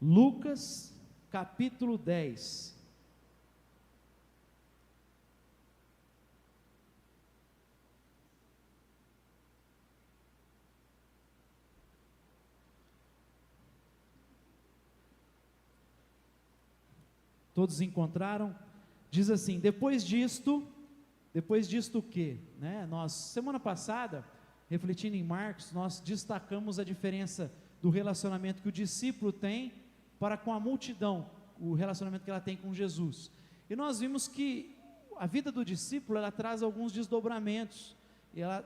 Lucas, capítulo 10. Todos encontraram? Diz assim: depois disto o quê? Nós, semana passada, refletindo em Marcos, nós destacamos a diferença do relacionamento que o discípulo tem para com a multidão, o relacionamento que ela tem com Jesus. E nós vimos que a vida do discípulo, ela traz alguns desdobramentos,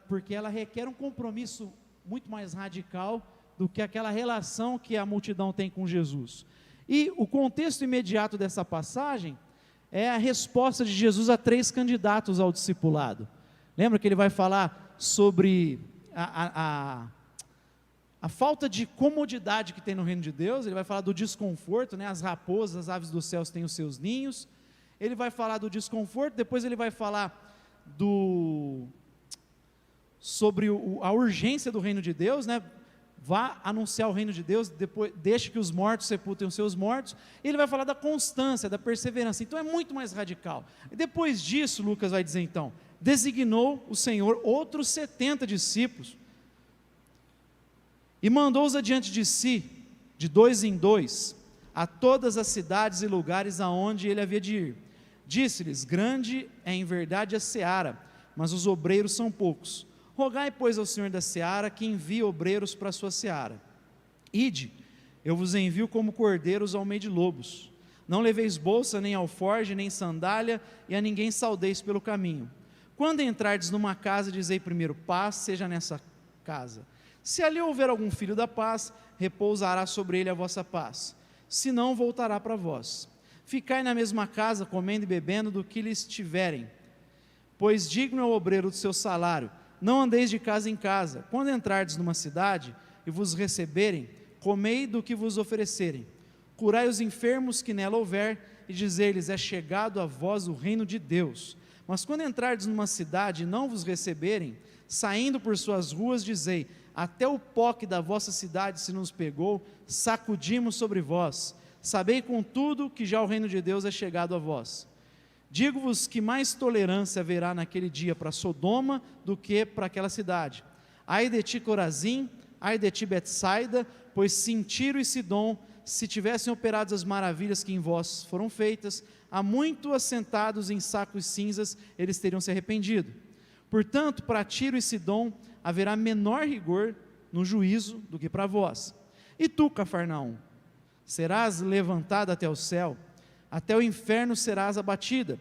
porque ela requer um compromisso muito mais radical do que aquela relação que a multidão tem com Jesus. E o contexto imediato dessa passagem é a resposta de Jesus a 3 candidatos ao discipulado. Lembra que ele vai falar sobre a falta de comodidade que tem no reino de Deus? Ele vai falar do desconforto, as raposas, as aves dos céus têm os seus ninhos. Ele vai falar do desconforto, depois ele vai falar sobre a urgência do reino de Deus, Vá anunciar o reino de Deus, depois deixe que os mortos sepultem os seus mortos. Ele vai falar da constância, da perseverança. Então é muito mais radical. E depois disso, Lucas vai dizer então: designou o Senhor outros 70 discípulos e mandou-os adiante de si, de 2 em 2, a todas as cidades e lugares aonde ele havia de ir. Disse-lhes: grande é em verdade a seara, mas os obreiros são poucos. Rogai, pois, ao Senhor da seara que envie obreiros para a sua seara. Ide, eu vos envio como cordeiros ao meio de lobos. Não leveis bolsa, nem alforge, nem sandália, e a ninguém saudeis pelo caminho. Quando entrardes numa casa, dizei primeiro: paz seja nessa casa. Se ali houver algum filho da paz, repousará sobre ele a vossa paz. Se não, voltará para vós. Ficai na mesma casa, comendo e bebendo do que lhes tiverem, pois digno é o obreiro do seu salário. Não andeis de casa em casa. Quando entrardes numa cidade e vos receberem, comei do que vos oferecerem. Curai os enfermos que nela houver, e dizei-lhes: é chegado a vós o reino de Deus. Mas quando entrardes numa cidade e não vos receberem, saindo por suas ruas, dizei: até o pó que da vossa cidade se nos pegou, sacudimos sobre vós. Sabei contudo que já o reino de Deus é chegado a vós. Digo-vos que mais tolerância haverá naquele dia para Sodoma do que para aquela cidade. Ai de ti, Corazim, ai de ti, Betsaida, pois se em Tiro e Sidom se tivessem operado as maravilhas que em vós foram feitas, há muito assentados em sacos cinzas, eles teriam se arrependido. Portanto, para Tiro e Sidom haverá menor rigor no juízo do que para vós. E tu, Cafarnaum, serás levantada até o céu, até o inferno serás abatida.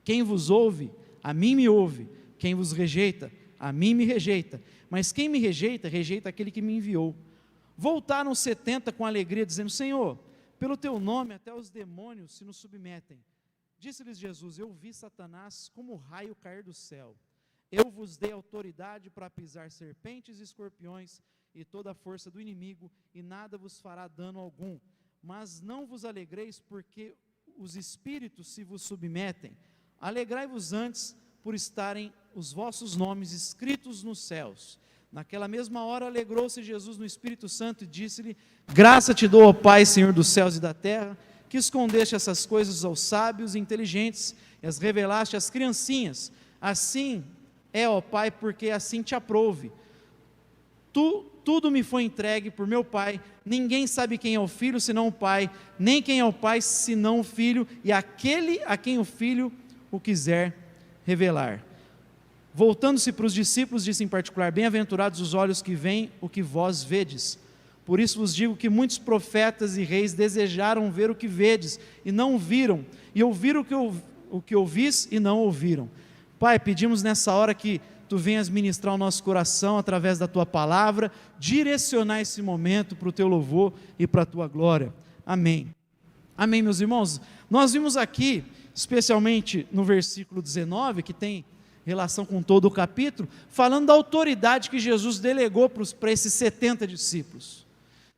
Quem vos ouve, a mim me ouve. Quem vos rejeita, a mim me rejeita. Mas quem me rejeita, rejeita aquele que me enviou. Voltaram 70 com alegria, dizendo: Senhor, pelo teu nome até os demônios se nos submetem. Disse-lhes Jesus: eu vi Satanás como raio cair do céu. Eu vos dei autoridade para pisar serpentes e escorpiões e toda a força do inimigo, e nada vos fará dano algum. Mas não vos alegreis porque os espíritos se vos submetem. Alegrai-vos antes por estarem os vossos nomes escritos nos céus. Naquela mesma hora alegrou-se Jesus no Espírito Santo e disse-lhe: graça te dou, ó Pai, Senhor dos céus e da terra, que escondeste essas coisas aos sábios e inteligentes e as revelaste às criancinhas. Assim é, ó Pai, porque assim te aprouve. Tudo me foi entregue por meu Pai. Ninguém sabe quem é o Filho senão o Pai, nem quem é o Pai senão o Filho, e aquele a quem o Filho o quiser revelar. Voltando-se para os discípulos, disse em particular: bem-aventurados os olhos que veem o que vós vedes. Por isso vos digo que muitos profetas e reis desejaram ver o que vedes e não viram, e ouviram o que ouvis e não ouviram. Pai, pedimos nessa hora que Tu venhas ministrar o nosso coração através da Tua palavra, direcionar esse momento para o Teu louvor e para a Tua glória. Amém. Amém, meus irmãos. Nós vimos aqui, especialmente no versículo 19, que tem relação com todo o capítulo, falando da autoridade que Jesus delegou para esses 70 discípulos.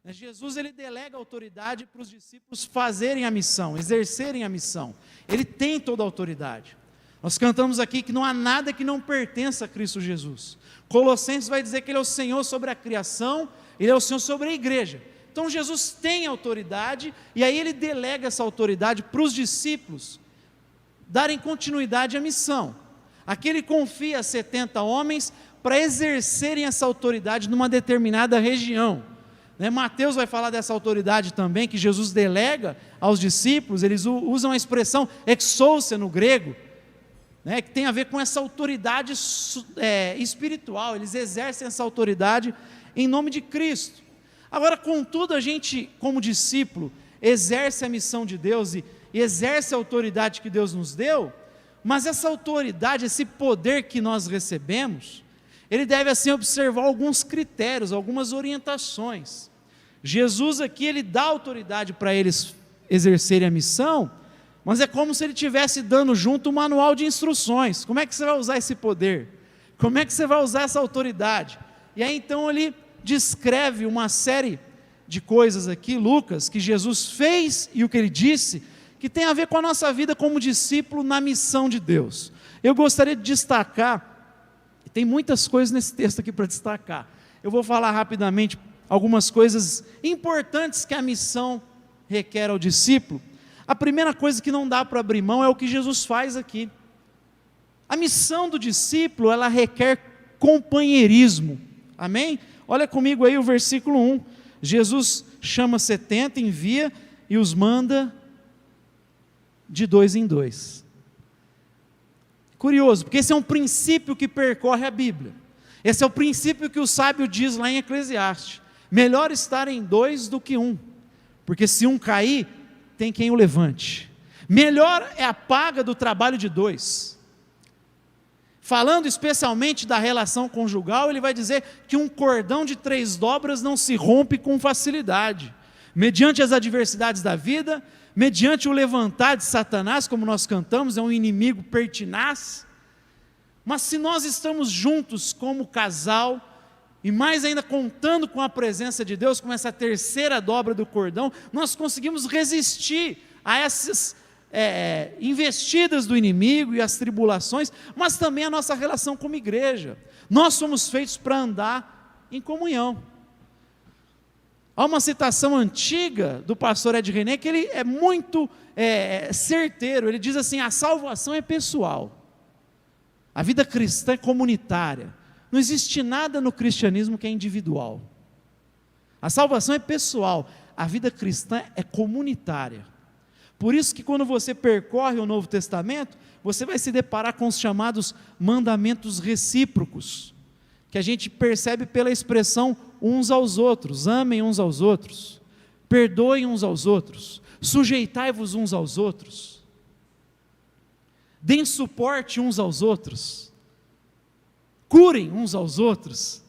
Jesus, ele delega autoridade para os discípulos fazerem a missão, exercerem a missão. Ele tem toda a autoridade. Nós cantamos aqui que não há nada que não pertença a Cristo Jesus. Colossenses vai dizer que Ele é o Senhor sobre a criação, Ele é o Senhor sobre a igreja. Então Então Jesus tem autoridade, e aí ele delega essa autoridade para os discípulos darem continuidade à missão. Aqui ele confia a 70 homens para exercerem essa autoridade numa determinada região. Mateus vai falar dessa autoridade também, que Jesus delega aos discípulos. Eles usam a expressão exousia no grego, que tem a ver com essa autoridade espiritual. Eles exercem essa autoridade em nome de Cristo. Agora, contudo, a gente, como discípulo, exerce a missão de Deus e exerce a autoridade que Deus nos deu, mas essa autoridade, esse poder que nós recebemos, ele deve assim observar alguns critérios, algumas orientações. Jesus aqui, ele dá autoridade para eles exercerem a missão, mas é como se ele estivesse dando junto um manual de instruções. Como é que você vai usar esse poder? Como é que você vai usar essa autoridade? E aí então ele descreve uma série de coisas aqui, Lucas, que Jesus fez e o que ele disse, que tem a ver com a nossa vida como discípulo na missão de Deus. Eu gostaria de destacar, tem muitas coisas nesse texto aqui para destacar. Eu vou falar rapidamente algumas coisas importantes que a missão requer ao discípulo. A primeira coisa que não dá para abrir mão é o que Jesus faz aqui. A missão do discípulo, ela requer companheirismo. Amém? Olha comigo aí o versículo 1. Jesus chama 70, envia e os manda de 2 em 2. Curioso, porque esse é um princípio que percorre a Bíblia. Esse é o princípio que o sábio diz lá em Eclesiastes: melhor estar em 2 do que 1, porque se um cair, tem quem o levante. Melhor é a paga do trabalho de 2. Falando especialmente da relação conjugal, ele vai dizer que um cordão de 3 dobras não se rompe com facilidade. Mediante as adversidades da vida, mediante o levantar de Satanás, como nós cantamos, é um inimigo pertinaz. Mas se nós estamos juntos como casal, e mais ainda contando com a presença de Deus, com essa terceira dobra do cordão, nós conseguimos resistir a essas investidas do inimigo e as tribulações, mas também a nossa relação como igreja. Nós somos feitos para andar em comunhão. Há uma citação antiga do pastor Ed René que ele é muito certeiro. Ele diz assim: a salvação é pessoal, a vida cristã é comunitária. Não existe nada no cristianismo que é individual. A salvação é pessoal, a vida cristã é comunitária. Por isso que quando você percorre o Novo Testamento, você vai se deparar com os chamados mandamentos recíprocos, que a gente percebe pela expressão uns aos outros: amem uns aos outros, perdoem uns aos outros, sujeitai-vos uns aos outros, deem suporte uns aos outros, curem uns aos outros.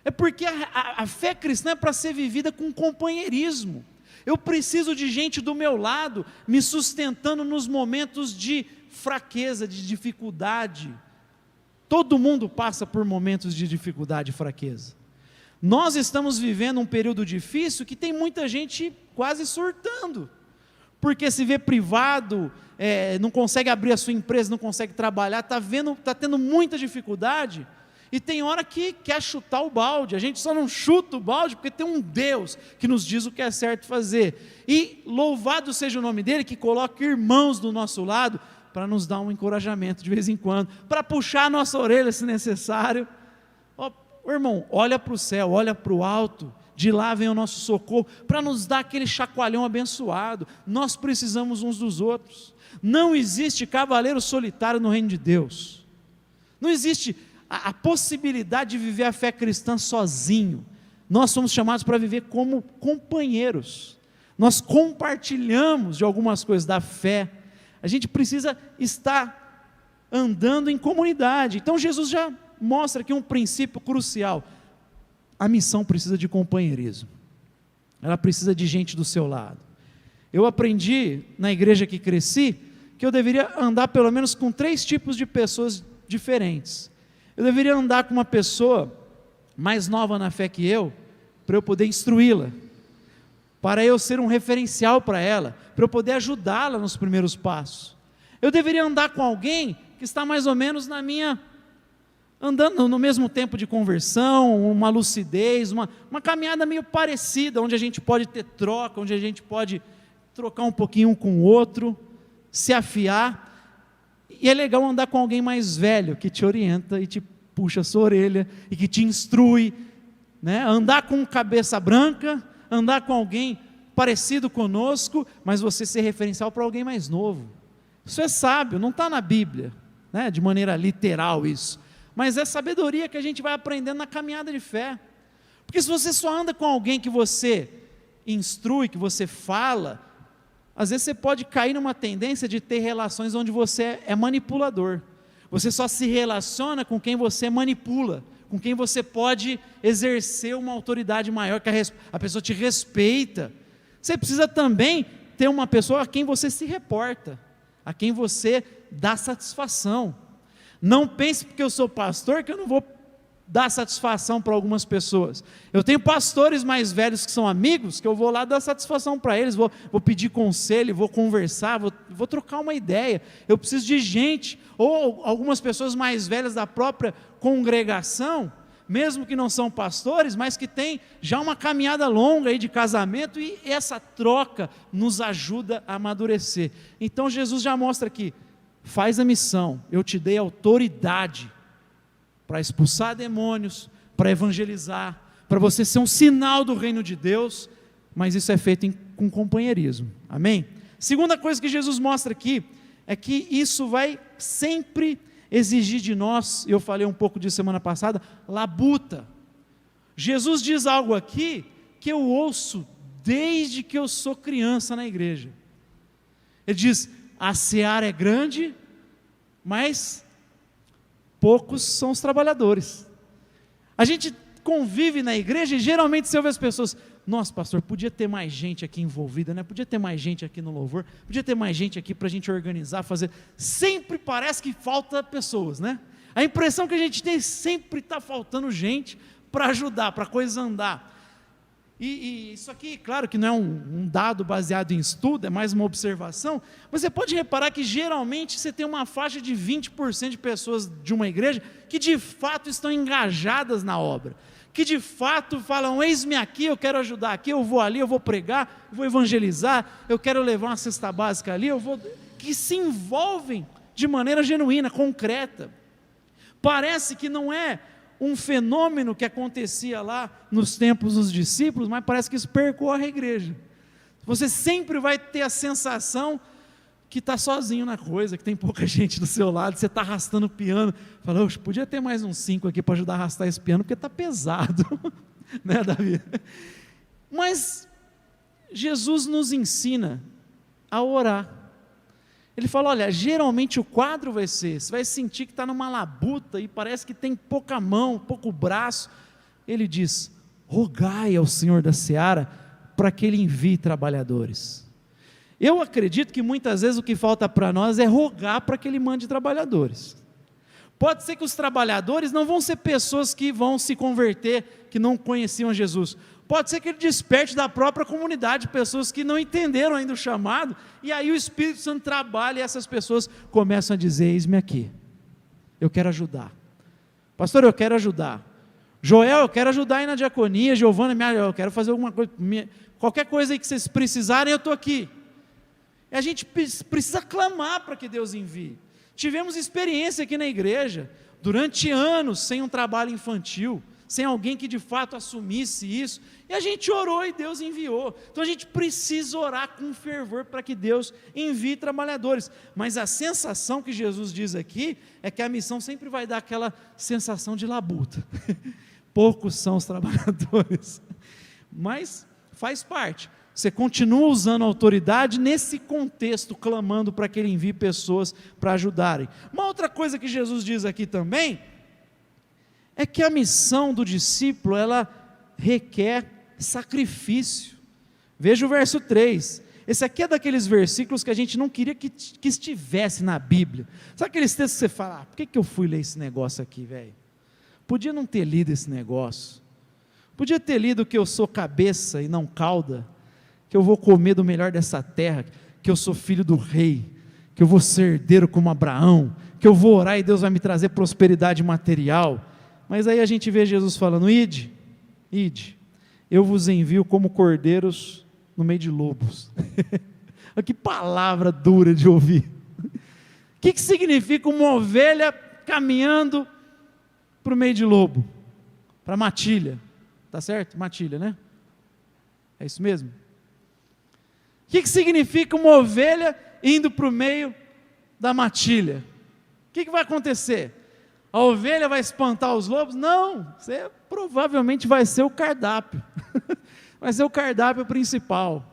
É porque a fé cristã é para ser vivida com companheirismo. Eu preciso de gente do meu lado, me sustentando nos momentos de fraqueza, de dificuldade. Todo mundo passa por momentos de dificuldade e fraqueza. Nós estamos vivendo um período difícil que tem muita gente quase surtando, porque se vê privado, não consegue abrir a sua empresa, não consegue trabalhar, está tendo muita dificuldade. E tem hora que quer chutar o balde. A gente só não chuta o balde porque tem um Deus que nos diz o que é certo fazer. E louvado seja o nome dele, que coloca irmãos do nosso lado para nos dar um encorajamento de vez em quando, para puxar a nossa orelha se necessário. Irmão, olha para o céu, olha para o alto, de lá vem o nosso socorro, para nos dar aquele chacoalhão abençoado. Nós precisamos uns dos outros. Não existe cavaleiro solitário no reino de Deus. Não existe a possibilidade de viver a fé cristã sozinho. Nós somos chamados para viver como companheiros. Nós compartilhamos de algumas coisas da fé. A gente precisa estar andando em comunidade. Então Jesus já mostra aqui um princípio crucial: a missão precisa de companheirismo, ela precisa de gente do seu lado. Eu aprendi na igreja que cresci que eu deveria andar pelo menos com 3 tipos de pessoas diferentes. Eu deveria andar com uma pessoa mais nova na fé que eu, para eu poder instruí-la, para eu ser um referencial para ela, para eu poder ajudá-la nos primeiros passos. Eu deveria andar com alguém que está mais ou menos na minha andando no mesmo tempo de conversão, uma lucidez, uma caminhada meio parecida, onde a gente pode ter troca, onde a gente pode trocar um pouquinho um com o outro, se afiar. E é legal andar com alguém mais velho, que te orienta e te puxa a sua orelha, e que te instrui, né? Andar com cabeça branca, andar com alguém parecido conosco, mas você ser referencial para alguém mais novo. Isso é sábio, não está na Bíblia, né? De maneira literal isso, mas é sabedoria que a gente vai aprendendo na caminhada de fé. Porque se você só anda com alguém que você instrui, que você fala, às vezes você pode cair numa tendência de ter relações onde você é manipulador. Você só se relaciona com quem você manipula, com quem você pode exercer uma autoridade maior, que a pessoa te respeita. Você precisa também ter uma pessoa a quem você se reporta, a quem você dá satisfação. Não pense porque eu sou pastor que eu não vou dar satisfação para algumas pessoas. Eu tenho pastores mais velhos que são amigos, que eu vou lá dar satisfação para eles, vou pedir conselho, vou conversar, vou trocar uma ideia. Eu preciso de gente, ou algumas pessoas mais velhas da própria congregação, mesmo que não são pastores, mas que têm já uma caminhada longa aí de casamento, e essa troca nos ajuda a amadurecer. Então Jesus já mostra aqui, faz a missão, eu te dei autoridade para expulsar demônios, para evangelizar, para você ser um sinal do reino de Deus, mas isso é feito com companheirismo, amém? Segunda coisa que Jesus mostra aqui, é que isso vai sempre exigir de nós, eu falei um pouco disso semana passada, labuta. Jesus diz algo aqui, que eu ouço desde que eu sou criança na igreja. Ele diz, a seara é grande, mas poucos são os trabalhadores. A gente convive na igreja e geralmente você ouve as pessoas, nossa pastor, podia ter mais gente aqui envolvida, né? Podia ter mais gente aqui no louvor, podia ter mais gente aqui para a gente organizar, fazer, sempre parece que falta pessoas, né? A impressão que a gente tem, sempre está faltando gente para ajudar, para a coisa andar. E isso aqui, claro que não é um dado baseado em estudo, é mais uma observação, mas você pode reparar que geralmente você tem uma faixa de 20% de pessoas de uma igreja que de fato estão engajadas na obra, que de fato falam, eis-me aqui, eu quero ajudar aqui, eu vou ali, eu vou pregar, eu vou evangelizar, eu quero levar uma cesta básica ali, que se envolvem de maneira genuína, concreta. Parece que não é um fenômeno que acontecia lá nos tempos dos discípulos, mas parece que isso percorre a igreja. Você sempre vai ter a sensação que está sozinho na coisa, que tem pouca gente do seu lado, você está arrastando o piano, fala, podia ter mais uns 5 aqui para ajudar a arrastar esse piano, porque está pesado, né, Davi? Mas Jesus nos ensina a orar. Ele fala, olha, geralmente o quadro vai ser, você vai sentir que está numa labuta, e parece que tem pouca mão, pouco braço. Ele diz, rogai ao Senhor da seara, para que Ele envie trabalhadores. Eu acredito que muitas vezes o que falta para nós é rogar para que Ele mande trabalhadores. Pode ser que os trabalhadores não vão ser pessoas que vão se converter, que não conheciam Jesus. Pode ser que Ele desperte da própria comunidade pessoas que não entenderam ainda o chamado, e aí o Espírito Santo trabalha e essas pessoas começam a dizer, eis-me aqui, eu quero ajudar. Pastor, eu quero ajudar. Joel, eu quero ajudar aí na diaconia. Giovana, eu quero fazer alguma coisa, qualquer coisa aí que vocês precisarem, eu estou aqui. E a gente precisa clamar para que Deus envie. Tivemos experiência aqui na igreja, durante anos, sem um trabalho infantil, sem alguém que de fato assumisse isso, e a gente orou e Deus enviou. Então a gente precisa orar com fervor para que Deus envie trabalhadores, mas a sensação que Jesus diz aqui, é que a missão sempre vai dar aquela sensação de labuta, poucos são os trabalhadores, mas faz parte, você continua usando a autoridade nesse contexto, clamando para que Ele envie pessoas para ajudarem. Uma outra coisa que Jesus diz aqui também, é que a missão do discípulo, ela requer sacrifício. Veja o verso 3, esse aqui é daqueles versículos que a gente não queria que estivesse na Bíblia. Sabe aqueles textos que você fala, por que eu fui ler esse negócio aqui, velho? Podia não ter lido esse negócio, podia ter lido que eu sou cabeça e não cauda, que eu vou comer do melhor dessa terra, que eu sou filho do rei, que eu vou ser herdeiro como Abraão, que eu vou orar e Deus vai me trazer prosperidade material. Mas aí a gente vê Jesus falando: ide, eu vos envio como cordeiros no meio de lobos. Que palavra dura de ouvir. O que significa uma ovelha caminhando para o meio de lobo? Para matilha, tá certo? Matilha, né? É isso mesmo? O que significa uma ovelha indo para o meio da matilha? O que vai acontecer? A ovelha vai espantar os lobos? Não, você provavelmente vai ser o cardápio. Vai ser o cardápio principal.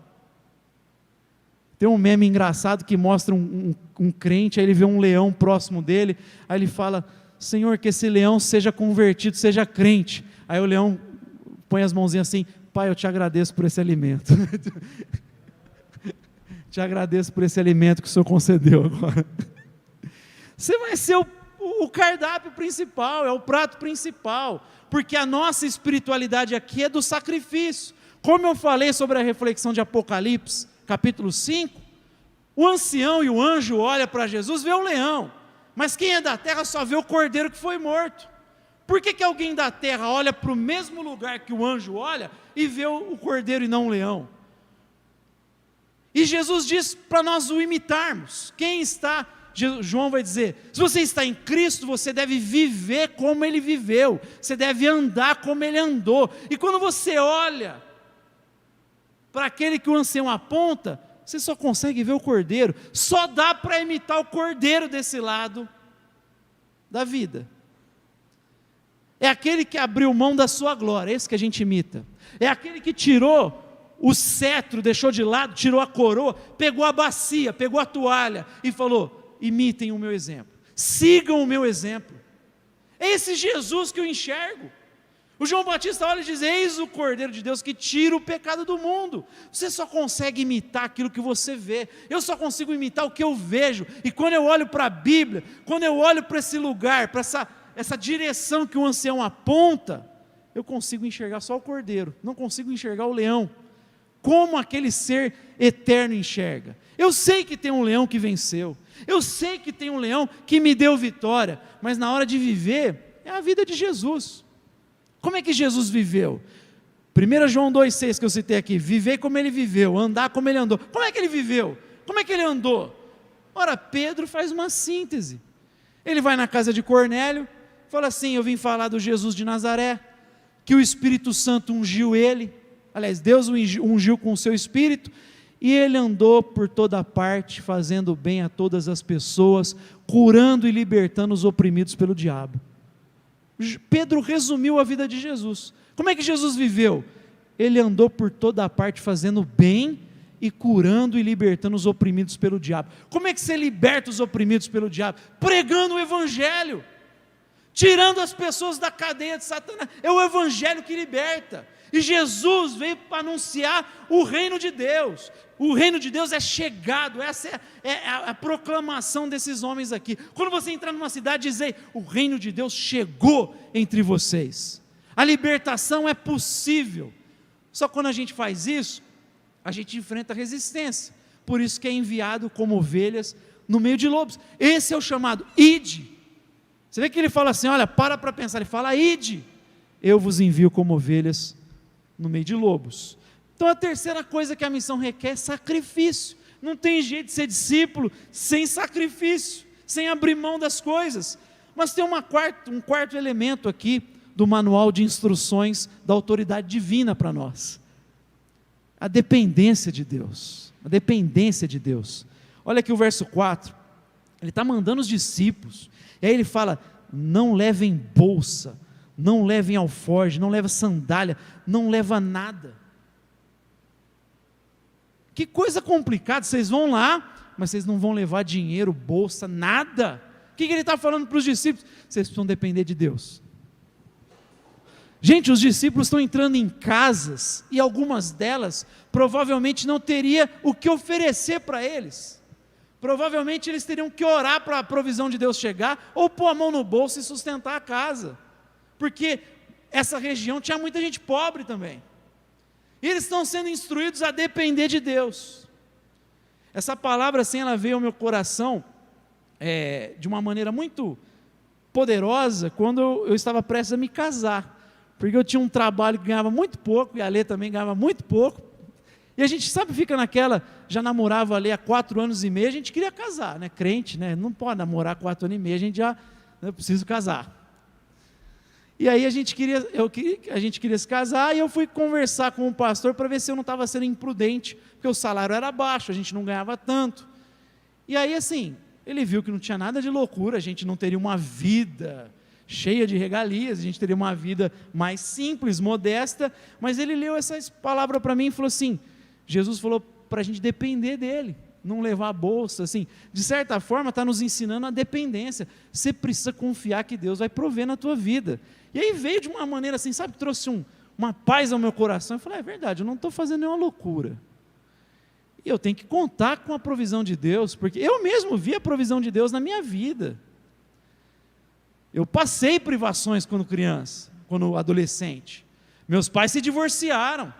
Tem um meme engraçado que mostra um crente, aí ele vê um leão próximo dele, aí ele fala: Senhor, que esse leão seja convertido, seja crente. Aí o leão põe as mãozinhas assim: Pai, eu te agradeço por esse alimento. Te agradeço por esse alimento que o Senhor concedeu agora. Você vai ser o cardápio principal, é o prato principal, porque a nossa espiritualidade aqui é do sacrifício. Como eu falei sobre a reflexão de Apocalipse, capítulo 5, o ancião e o anjo olham para Jesus, vê o leão, mas quem é da terra só vê o cordeiro que foi morto. Por que alguém da terra olha para o mesmo lugar que o anjo olha e vê o cordeiro e não o leão? E Jesus diz para nós o imitarmos. Quem está, João vai dizer, se você está em Cristo, você deve viver como Ele viveu, você deve andar como Ele andou. E quando você olha para aquele que o ancião aponta, você só consegue ver o cordeiro. Só dá para imitar o cordeiro desse lado da vida. É aquele que abriu mão da sua glória, esse que a gente imita. É aquele que tirou o cetro, deixou de lado, tirou a coroa, pegou a bacia, pegou a toalha e falou: imitem o meu exemplo, sigam o meu exemplo. É esse Jesus que eu enxergo. O João Batista olha e diz: eis o Cordeiro de Deus que tira o pecado do mundo. Você só consegue imitar aquilo que você vê. Eu só consigo imitar o que eu vejo. E quando eu olho para a Bíblia, quando eu olho para esse lugar, para essa direção que o ancião aponta, eu consigo enxergar só o Cordeiro, não consigo enxergar o leão, como aquele ser eterno enxerga. Eu sei que tem um leão que venceu, eu sei que tem um leão que me deu vitória, mas na hora de viver, é a vida de Jesus. Como é que Jesus viveu? 1 João 2,6 que eu citei aqui: viver como ele viveu, andar como ele andou. Como é que ele viveu? Como é que ele andou? Ora, Pedro faz uma síntese. Ele vai na casa de Cornélio, fala assim: eu vim falar do Jesus de Nazaré, que o Espírito Santo ungiu ele, aliás, Deus o ungiu com o seu Espírito, e ele andou por toda parte, fazendo bem a todas as pessoas, curando e libertando os oprimidos pelo diabo. Pedro resumiu a vida de Jesus. Como é que Jesus viveu? Ele andou por toda parte fazendo bem e curando e libertando os oprimidos pelo diabo. Como é que você liberta os oprimidos pelo diabo? Pregando o Evangelho, tirando as pessoas da cadeia de Satanás. É o Evangelho que liberta. E Jesus veio para anunciar o reino de Deus. O reino de Deus é chegado. Essa é a proclamação desses homens aqui. Quando você entrar numa cidade, dizer: o reino de Deus chegou entre vocês. A libertação é possível. Só quando a gente faz isso, a gente enfrenta resistência. Por isso que é enviado como ovelhas no meio de lobos. Esse é o chamado: ide. Você vê que ele fala assim, olha, para pensar. Ele fala: ide, eu vos envio como ovelhas no meio de lobos. Então a terceira coisa que a missão requer é sacrifício. Não tem jeito de ser discípulo sem sacrifício, sem abrir mão das coisas. Mas tem um quarto elemento aqui do manual de instruções da autoridade divina para nós: a dependência de Deus. A dependência de Deus. Olha aqui o verso 4, ele está mandando os discípulos, e aí ele fala: não levem bolsa, não levem alforje, não levem sandália, não leva nada. Que coisa complicada, vocês vão lá, mas vocês não vão levar dinheiro, bolsa, nada. O que ele está falando para os discípulos? Vocês precisam depender de Deus. Gente, os discípulos estão entrando em casas, e algumas delas provavelmente não teria o que oferecer para eles. Provavelmente eles teriam que orar para a provisão de Deus chegar, ou pôr a mão no bolso e sustentar a casa, porque essa região tinha muita gente pobre também. E eles estão sendo instruídos a depender de Deus. Essa palavra assim, ela veio ao meu coração de uma maneira muito poderosa quando eu estava prestes a me casar, porque eu tinha um trabalho que ganhava muito pouco, e a Lê também ganhava muito pouco, e a gente, sabe, fica naquela, já namorava ali há 4 anos e meio, a gente queria casar, né, crente, né, não pode namorar 4 anos e meio, a gente já, eu preciso casar. E aí a gente queria se casar, e eu fui conversar com o pastor para ver se eu não estava sendo imprudente, porque o salário era baixo, a gente não ganhava tanto. E aí assim, ele viu que não tinha nada de loucura, a gente não teria uma vida cheia de regalias, a gente teria uma vida mais simples, modesta, mas ele leu essa palavra para mim e falou assim, Jesus falou para a gente depender dele, não levar a bolsa, assim, de certa forma está nos ensinando a dependência, você precisa confiar que Deus vai prover na tua vida. E aí veio de uma maneira assim, sabe, que trouxe uma paz ao meu coração, eu falei, é verdade, eu não estou fazendo nenhuma loucura, e eu tenho que contar com a provisão de Deus, porque eu mesmo vi a provisão de Deus na minha vida, eu passei privações quando criança, quando adolescente, meus pais se divorciaram,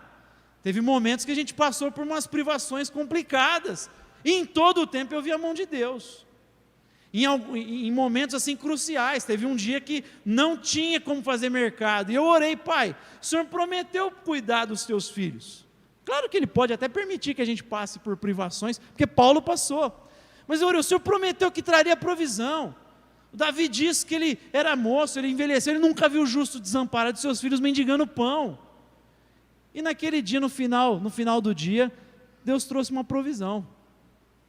teve momentos que a gente passou por umas privações complicadas, e em todo o tempo eu vi a mão de Deus, em momentos assim cruciais, teve um dia que não tinha como fazer mercado, e eu orei, Pai, o Senhor prometeu cuidar dos teus filhos, claro que Ele pode até permitir que a gente passe por privações, porque Paulo passou, mas eu orei, o Senhor prometeu que traria provisão, o Davi disse que ele era moço, ele envelheceu, ele nunca viu o justo desamparado de seus filhos mendigando pão, e naquele dia, no final do dia, Deus trouxe uma provisão,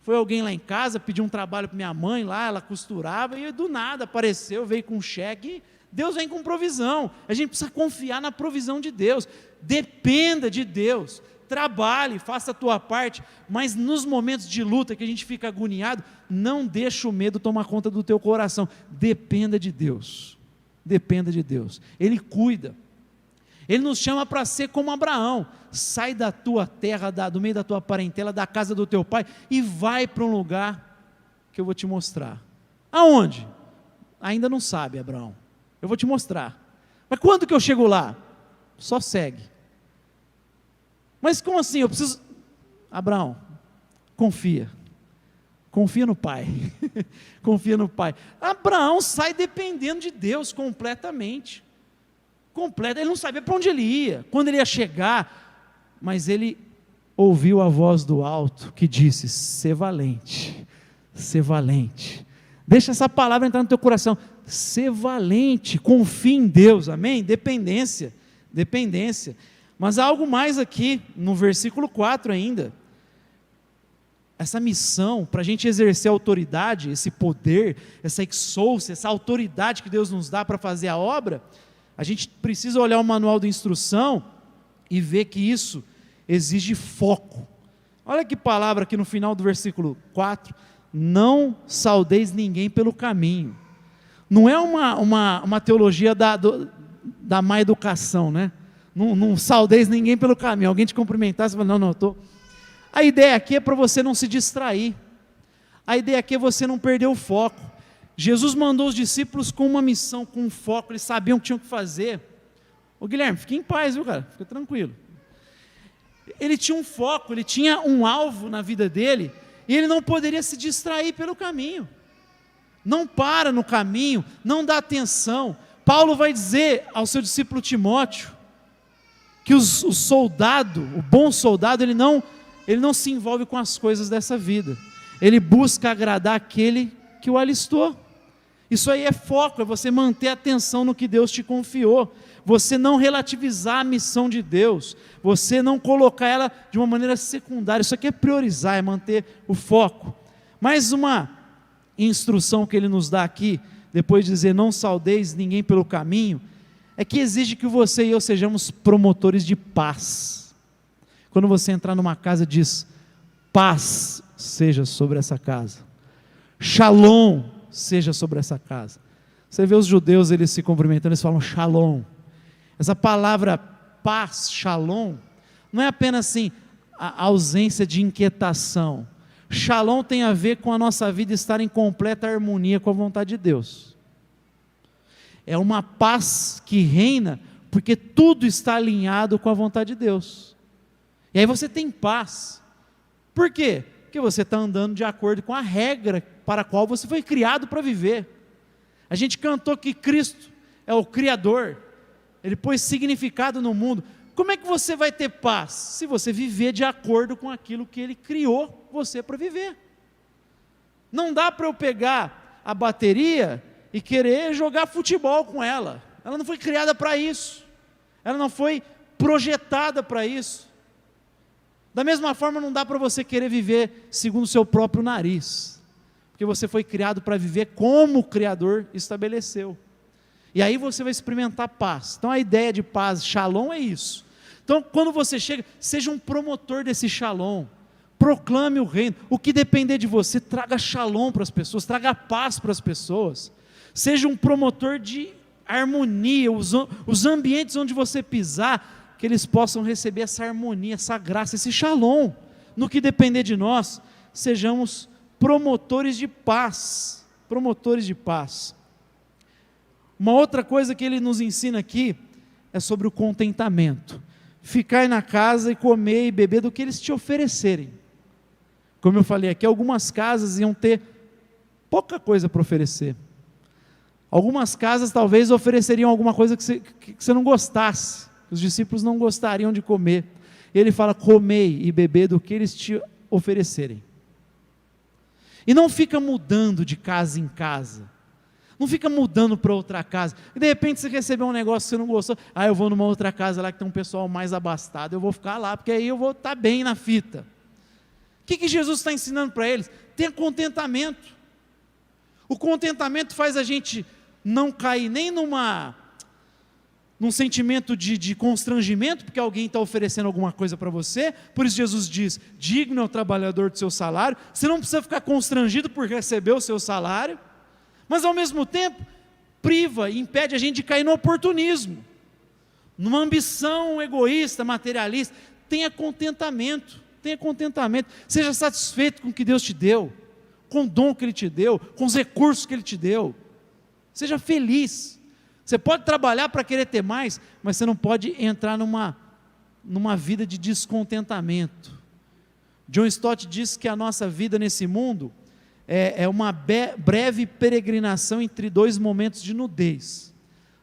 foi alguém lá em casa, pediu um trabalho para minha mãe lá, ela costurava, e do nada apareceu, veio com um cheque, Deus vem com provisão, a gente precisa confiar na provisão de Deus, dependa de Deus, trabalhe, faça a tua parte, mas nos momentos de luta que a gente fica agoniado, não deixa o medo tomar conta do teu coração, dependa de Deus, Ele cuida, Ele nos chama para ser como Abraão, sai da tua terra, do meio da tua parentela, da casa do teu pai, e vai para um lugar que eu vou te mostrar. Aonde? Ainda não sabe, Abraão, eu vou te mostrar, mas quando que eu chego lá? Só segue. Mas como assim? Eu preciso... Abraão, confia no pai, confia no pai. Abraão sai dependendo de Deus completamente, ele não sabia para onde ele ia, quando ele ia chegar, mas ele ouviu a voz do alto, que disse, ser valente, deixa essa palavra entrar no teu coração, ser valente, confia em Deus, amém? Dependência, mas há algo mais aqui, no versículo 4 ainda, essa missão, para a gente exercer a autoridade, esse poder, essa exousia, essa autoridade que Deus nos dá para fazer a obra, a gente precisa olhar o manual de instrução, e ver que isso exige foco, olha que palavra aqui no final do versículo 4, não saudeis ninguém pelo caminho, não é uma teologia da má educação, né? Não saudeis ninguém pelo caminho, alguém te cumprimentar, você fala, não, eu estou... A ideia aqui é para você não se distrair, a ideia aqui é você não perder o foco. Jesus mandou os discípulos com uma missão, com um foco, eles sabiam o que tinham que fazer. Ô Guilherme, fique em paz, viu cara, fica tranquilo. Ele tinha um foco, ele tinha um alvo na vida dele, e ele não poderia se distrair pelo caminho, não para no caminho, não dá atenção. Paulo vai dizer ao seu discípulo Timóteo, que o bom soldado, ele não se envolve com as coisas dessa vida, ele busca agradar aquele que o alistou. Isso aí é foco, é você manter a atenção no que Deus te confiou, você não relativizar a missão de Deus, você não colocar ela de uma maneira secundária, isso aqui é priorizar, é manter o foco. Mais uma instrução que ele nos dá aqui, depois de dizer não saudeis ninguém pelo caminho, é que exige que você e eu sejamos promotores de paz. Quando você entrar numa casa, diz, paz seja sobre essa casa, shalom seja sobre essa casa. Você vê os judeus, eles se cumprimentando, eles falam shalom. Essa palavra paz, shalom, não é apenas assim, a ausência de inquietação. Shalom tem a ver com a nossa vida estar em completa harmonia com a vontade de Deus. É uma paz que reina, porque tudo está alinhado com a vontade de Deus. E aí você tem paz. Por quê? Porque você está andando de acordo com a regra para a qual você foi criado para viver. A gente cantou que Cristo é o Criador, Ele pôs significado no mundo. Como é que você vai ter paz? Se você viver de acordo com aquilo que Ele criou você para viver. Não dá para eu pegar a bateria e querer jogar futebol com ela. Ela não foi criada para isso. Ela não foi projetada para isso. Da mesma forma, não dá para você querer viver segundo o seu próprio nariz, porque você foi criado para viver como o Criador estabeleceu. E aí você vai experimentar paz. Então a ideia de paz, shalom, é isso. Então quando você chega, seja um promotor desse shalom, proclame o reino. O que depender de você, traga shalom para as pessoas, traga paz para as pessoas. Seja um promotor de harmonia, os ambientes onde você pisar, que eles possam receber essa harmonia, essa graça, esse shalom. No que depender de nós, sejamos promotores de paz, promotores de paz. Uma outra coisa que ele nos ensina aqui, é sobre o contentamento, ficar na casa e comer e beber do que eles te oferecerem. Como eu falei aqui, algumas casas iam ter pouca coisa para oferecer, algumas casas talvez ofereceriam alguma coisa que você não gostasse, os discípulos não gostariam de comer. Ele fala: comei e beber do que eles te oferecerem. E não fica mudando de casa em casa, não fica mudando para outra casa, e de repente você recebeu um negócio que você não gostou, eu vou numa outra casa lá que tem um pessoal mais abastado, eu vou ficar lá, porque aí eu vou estar bem na fita. O que Jesus está ensinando para eles? Tenha contentamento. O contentamento faz a gente não cair nem num sentimento de constrangimento, porque alguém está oferecendo alguma coisa para você. Por isso Jesus diz: digno é o trabalhador do seu salário. Você não precisa ficar constrangido por receber o seu salário, mas ao mesmo tempo priva e impede a gente de cair no oportunismo, numa ambição egoísta, materialista. Tenha contentamento, seja satisfeito com o que Deus te deu, com o dom que Ele te deu, com os recursos que Ele te deu. Seja feliz. Você pode trabalhar para querer ter mais, mas você não pode entrar numa vida de descontentamento. John Stott diz que a nossa vida nesse mundo é uma breve peregrinação entre dois momentos de nudez: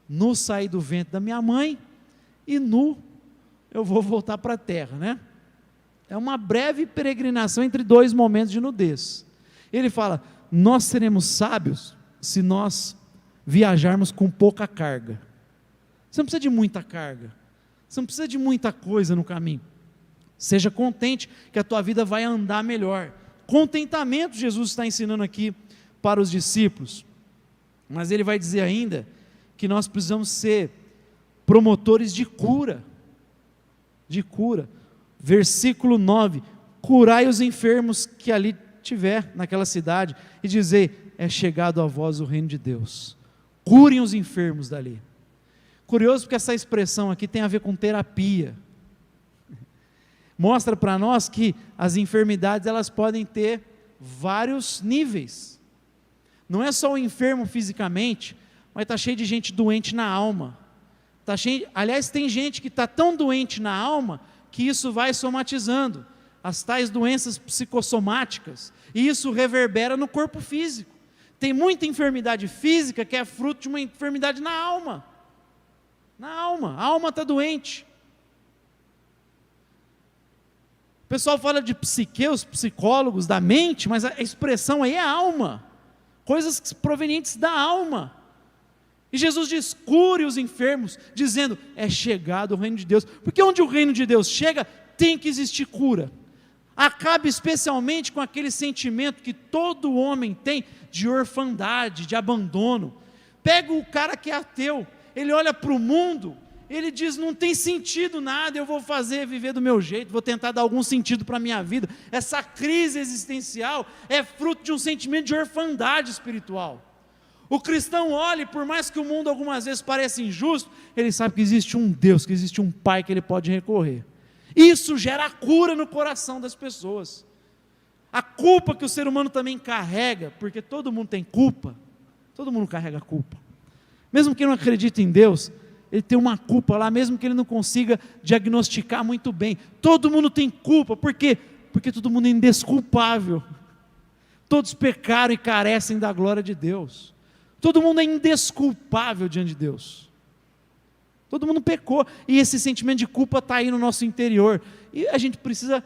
nu sair do ventre da minha mãe e nu eu vou voltar para a terra, né? É uma breve peregrinação entre dois momentos de nudez. Ele fala: nós seremos sábios se nós viajarmos com pouca carga. Você não precisa de muita carga, você não precisa de muita coisa no caminho. Seja contente que a tua vida vai andar melhor. Contentamento Jesus está ensinando aqui para os discípulos. Mas Ele vai dizer ainda que nós precisamos ser promotores de cura. De cura. Versículo 9: curai os enfermos que ali tiver naquela cidade, e dizei: é chegado a vós o reino de Deus. Curem os enfermos dali. Curioso porque essa expressão aqui tem a ver com terapia. Mostra para nós que as enfermidades, elas podem ter vários níveis. Não é só o enfermo fisicamente, mas está cheio de gente doente na alma. Aliás, tem gente que está tão doente na alma que isso vai somatizando, as tais doenças psicossomáticas, e isso reverbera no corpo físico. Tem muita enfermidade física que é fruto de uma enfermidade na alma. A alma está doente. O pessoal fala de psique, os psicólogos da mente, mas a expressão aí é alma, coisas provenientes da alma. E Jesus diz: cure os enfermos, dizendo: é chegado o reino de Deus. Porque onde o reino de Deus chega, tem que existir cura. Acabe especialmente com aquele sentimento que todo homem tem de orfandade, de abandono. Pega o cara que é ateu, ele olha para o mundo, ele diz: não tem sentido nada, eu vou viver do meu jeito, vou tentar dar algum sentido para a minha vida. Essa crise existencial é fruto de um sentimento de orfandade espiritual. O cristão olha, e por mais que o mundo algumas vezes pareça injusto, ele sabe que existe um Deus, que existe um Pai que ele pode recorrer. Isso gera cura no coração das pessoas. A culpa que o ser humano também carrega, porque todo mundo tem culpa, todo mundo carrega culpa. Mesmo que não acredite em Deus, ele tem uma culpa lá, mesmo que ele não consiga diagnosticar muito bem. Todo mundo tem culpa, por quê? Porque todo mundo é indesculpável. Todos pecaram e carecem da glória de Deus. Todo mundo é indesculpável diante de Deus. Todo mundo pecou, e esse sentimento de culpa está aí no nosso interior, e a gente precisa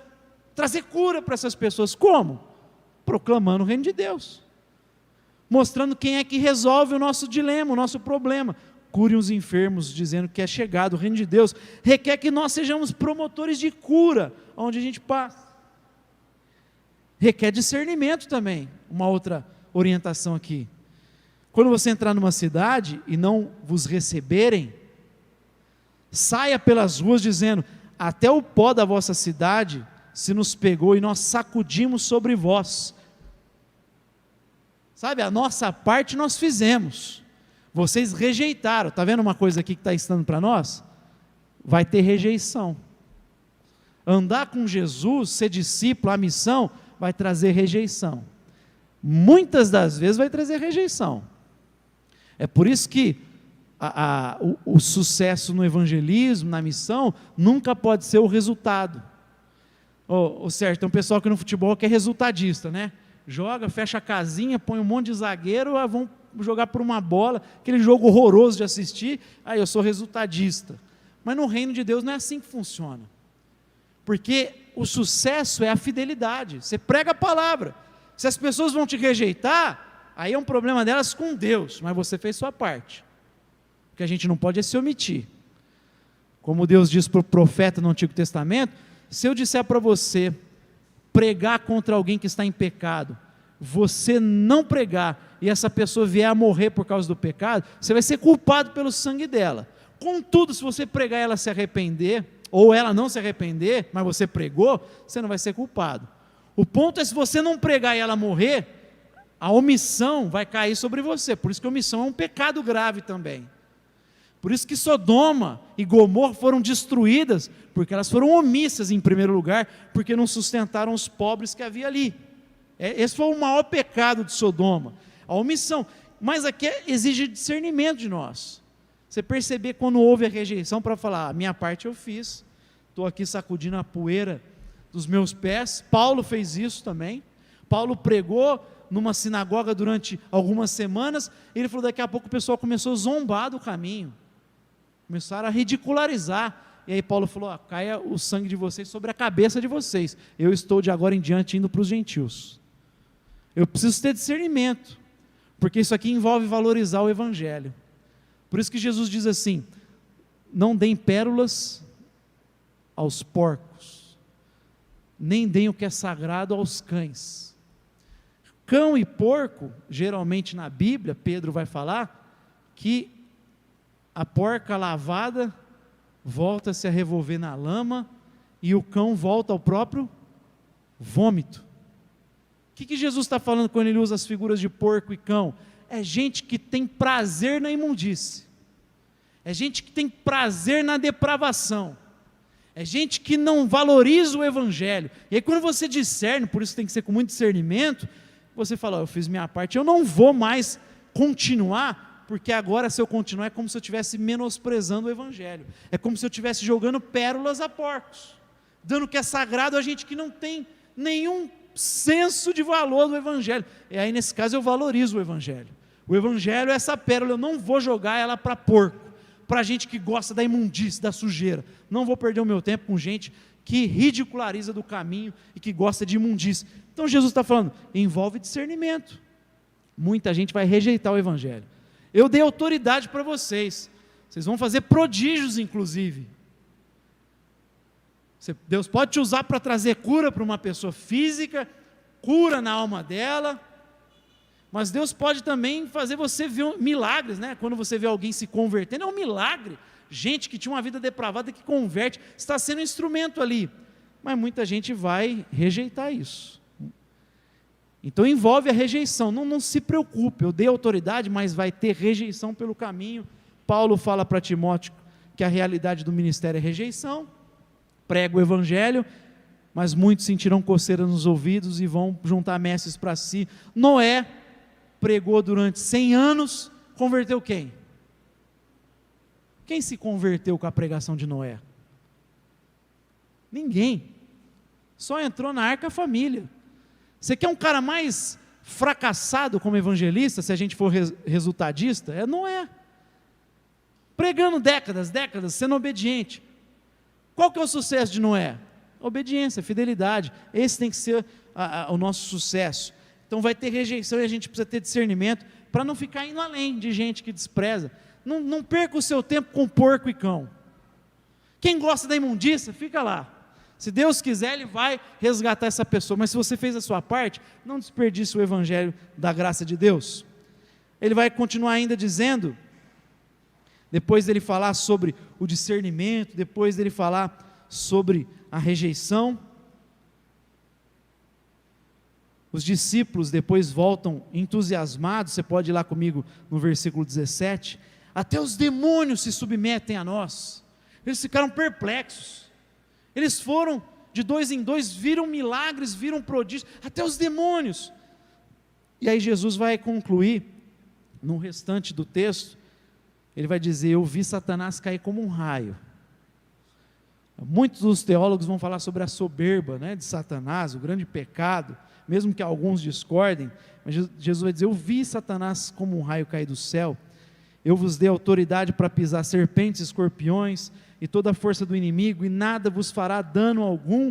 trazer cura para essas pessoas. Como? Proclamando o reino de Deus, mostrando quem é que resolve o nosso dilema, o nosso problema. Cure os enfermos, dizendo que é chegado o reino de Deus, requer que nós sejamos promotores de cura, onde a gente passa. Requer discernimento também, uma outra orientação aqui. Quando você entrar numa cidade e não vos receberem, saia pelas ruas dizendo: até o pó da vossa cidade se nos pegou e nós sacudimos sobre vós. Sabe, a nossa parte nós fizemos, vocês rejeitaram. Está vendo uma coisa aqui que está ensinando para nós? Vai ter rejeição. Andar com Jesus, ser discípulo, a missão, vai trazer rejeição. Muitas das vezes vai trazer rejeição. É por isso que o sucesso no evangelismo, na missão, nunca pode ser o resultado. Certo, tem um pessoal que no futebol que é resultadista, né? Joga, fecha a casinha, põe um monte de zagueiro, vão jogar por uma bola, aquele jogo horroroso de assistir, aí eu sou resultadista. Mas no reino de Deus não é assim que funciona. Porque o sucesso é a fidelidade. Você prega a palavra. Se as pessoas vão te rejeitar, aí é um problema delas com Deus, mas você fez sua parte. O que a gente não pode é se omitir. Como Deus diz para o profeta no Antigo Testamento: se eu disser para você pregar contra alguém que está em pecado, você não pregar, e essa pessoa vier a morrer por causa do pecado, você vai ser culpado pelo sangue dela. Contudo, se você pregar e ela se arrepender, ou ela não se arrepender, mas você pregou, você não vai ser culpado. O ponto é, se você não pregar e ela morrer, a omissão vai cair sobre você. Por isso que a omissão é um pecado grave também. Por isso que Sodoma e Gomorra foram destruídas, porque elas foram omissas em primeiro lugar, porque não sustentaram os pobres que havia ali. Esse foi o maior pecado de Sodoma, a omissão. Mas aqui exige discernimento de nós. Você perceber quando houve a rejeição, para falar: minha parte eu fiz, estou aqui sacudindo a poeira dos meus pés. Paulo fez isso também. Paulo pregou numa sinagoga durante algumas semanas, ele falou: daqui a pouco o pessoal começou a zombar do caminho, começaram a ridicularizar, e aí Paulo falou: caia o sangue de vocês sobre a cabeça de vocês, eu estou de agora em diante indo para os gentios. Eu preciso ter discernimento, porque isso aqui envolve valorizar o evangelho. Por isso que Jesus diz assim: não deem pérolas aos porcos, nem deem o que é sagrado aos cães. Cão e porco, geralmente na Bíblia, Pedro vai falar que a porca lavada volta-se a revolver na lama e o cão volta ao próprio vômito. O que Jesus está falando quando ele usa as figuras de porco e cão? É gente que tem prazer na imundície, é gente que tem prazer na depravação, é gente que não valoriza o evangelho. E aí quando você discerne, por isso tem que ser com muito discernimento, você fala: eu fiz minha parte, eu não vou mais continuar, porque agora, se eu continuar, é como se eu estivesse menosprezando o evangelho, é como se eu estivesse jogando pérolas a porcos, dando o que é sagrado a gente que não tem nenhum senso de valor do evangelho. E aí nesse caso eu valorizo o evangelho é essa pérola, eu não vou jogar ela para porco, para gente que gosta da imundície, da sujeira. Não vou perder o meu tempo com gente que ridiculariza do caminho e que gosta de imundície. Então Jesus está falando, envolve discernimento. Muita gente vai rejeitar o evangelho. Eu dei autoridade para vocês, vocês vão fazer prodígios inclusive. Deus pode te usar para trazer cura para uma pessoa física, cura na alma dela, mas Deus pode também fazer você ver milagres, né? Quando você vê alguém se convertendo, é um milagre. Gente que tinha uma vida depravada que converte, está sendo um instrumento ali, mas muita gente vai rejeitar isso. Então envolve a rejeição. Não se preocupe, eu dei autoridade, mas vai ter rejeição pelo caminho. Paulo fala para Timóteo que a realidade do ministério é rejeição. Prega o evangelho, mas muitos sentirão coceira nos ouvidos e vão juntar mestres para si. Noé pregou durante 100 anos, converteu quem? Quem se converteu com a pregação de Noé? Ninguém. Só entrou na arca a família. Você quer um cara mais fracassado como evangelista, se a gente for resultadista? Não é. Pregando décadas, sendo obediente. Qual que é o sucesso de Noé? Obediência, fidelidade. Esse tem que ser o nosso sucesso. Então vai ter rejeição e a gente precisa ter discernimento para não ficar indo além de gente que despreza. Não perca o seu tempo com porco e cão. Quem gosta da imundícia, fica lá. Se Deus quiser, Ele vai resgatar essa pessoa. Mas se você fez a sua parte, não desperdice o evangelho da graça de Deus. Ele vai continuar ainda dizendo, depois dele falar sobre o discernimento, depois dele falar sobre a rejeição, os discípulos depois voltam entusiasmados. Você pode ir lá comigo no versículo 17, até os demônios se submetem a nós. Eles ficaram perplexos, eles foram de 2 em 2, viram milagres, viram prodígios, até os demônios. E aí Jesus vai concluir, no restante do texto, ele vai dizer, eu vi Satanás cair como um raio. Muitos dos teólogos vão falar sobre a soberba, né, de Satanás, o grande pecado, mesmo que alguns discordem, mas Jesus vai dizer, eu vi Satanás como um raio cair do céu, eu vos dei autoridade para pisar serpentes, escorpiões, e toda a força do inimigo, e nada vos fará dano algum.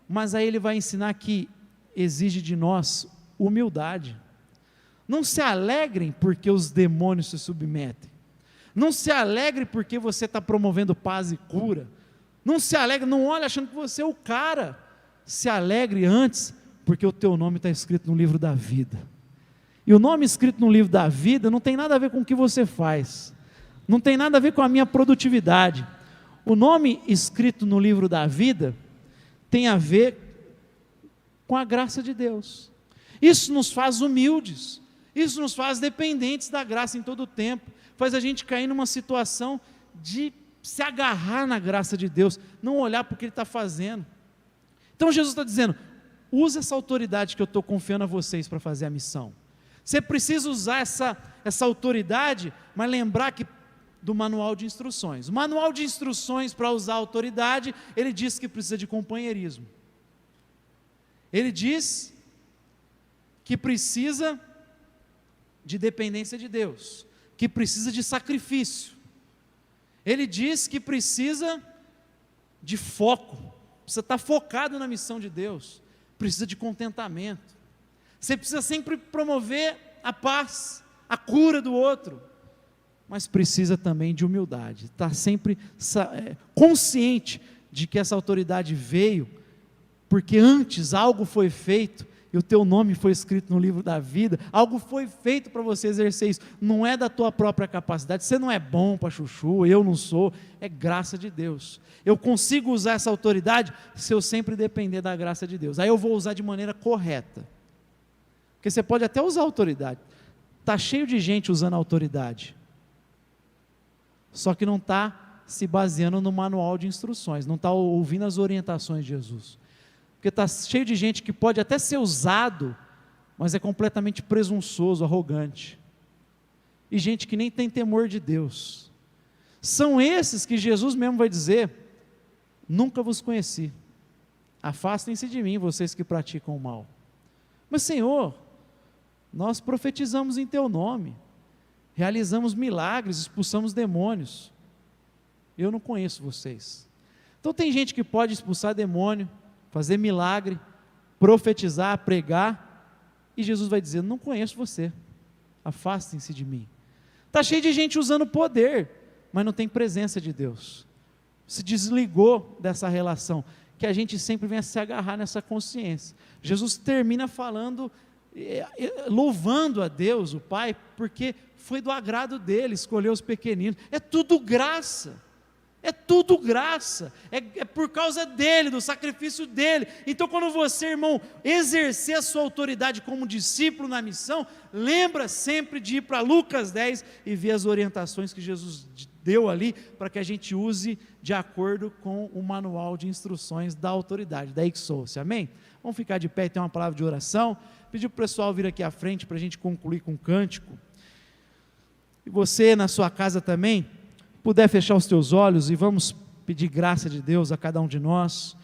Mas aí ele vai ensinar que exige de nós humildade. Não se alegrem porque os demônios se submetem, não se alegre porque você está promovendo paz e cura, não se alegre, não olhe achando que você é o cara, se alegre antes, porque o teu nome está escrito no livro da vida, e o nome escrito no livro da vida não tem nada a ver com o que você faz, não tem nada a ver com a minha produtividade. O nome escrito no livro da vida tem a ver com a graça de Deus. Isso nos faz humildes, isso nos faz dependentes da graça em todo o tempo, faz a gente cair numa situação de se agarrar na graça de Deus, não olhar para o que Ele está fazendo. Então Jesus está dizendo, use essa autoridade que eu estou confiando a vocês para fazer a missão. Você precisa usar essa autoridade, mas lembrar que do manual de instruções. O manual de instruções para usar a autoridade, ele diz que precisa de companheirismo. Ele diz que precisa de dependência de Deus, que precisa de sacrifício. Ele diz que precisa de foco, precisa estar focado na missão de Deus, precisa de contentamento. Você precisa sempre promover a paz, a cura do outro, mas precisa também de humildade, estar sempre consciente de que essa autoridade veio, porque antes algo foi feito, e o teu nome foi escrito no livro da vida, algo foi feito para você exercer isso, não é da tua própria capacidade, você não é bom para chuchu, eu não sou, é graça de Deus. Eu consigo usar essa autoridade, se eu sempre depender da graça de Deus, aí eu vou usar de maneira correta, porque você pode até usar a autoridade, está cheio de gente usando a autoridade, só que não está se baseando no manual de instruções, não está ouvindo as orientações de Jesus, porque está cheio de gente que pode até ser usado, mas é completamente presunçoso, arrogante, e gente que nem tem temor de Deus. São esses que Jesus mesmo vai dizer, nunca vos conheci, afastem-se de mim, vocês que praticam o mal. Mas Senhor, nós profetizamos em teu nome, realizamos milagres, expulsamos demônios, eu não conheço vocês. Então tem gente que pode expulsar demônio, fazer milagre, profetizar, pregar, e Jesus vai dizer, não conheço você, afastem-se de mim. Está cheio de gente usando poder, mas não tem presença de Deus, se desligou dessa relação, que a gente sempre vem a se agarrar nessa consciência. Jesus termina falando, louvando a Deus, o Pai, porque foi do agrado dele, escolher os pequeninos, é tudo graça, é por causa dele, do sacrifício dele. Então quando você, irmão, exercer a sua autoridade como discípulo na missão, lembra sempre de ir para Lucas 10 e ver as orientações que Jesus deu ali, para que a gente use de acordo com o manual de instruções da autoridade, da Ixou-se, amém? Vamos ficar de pé e ter uma palavra de oração, pedir para o pessoal vir aqui à frente, para a gente concluir com um cântico, e você na sua casa também, puder fechar os teus olhos, e vamos pedir graça de Deus a cada um de nós.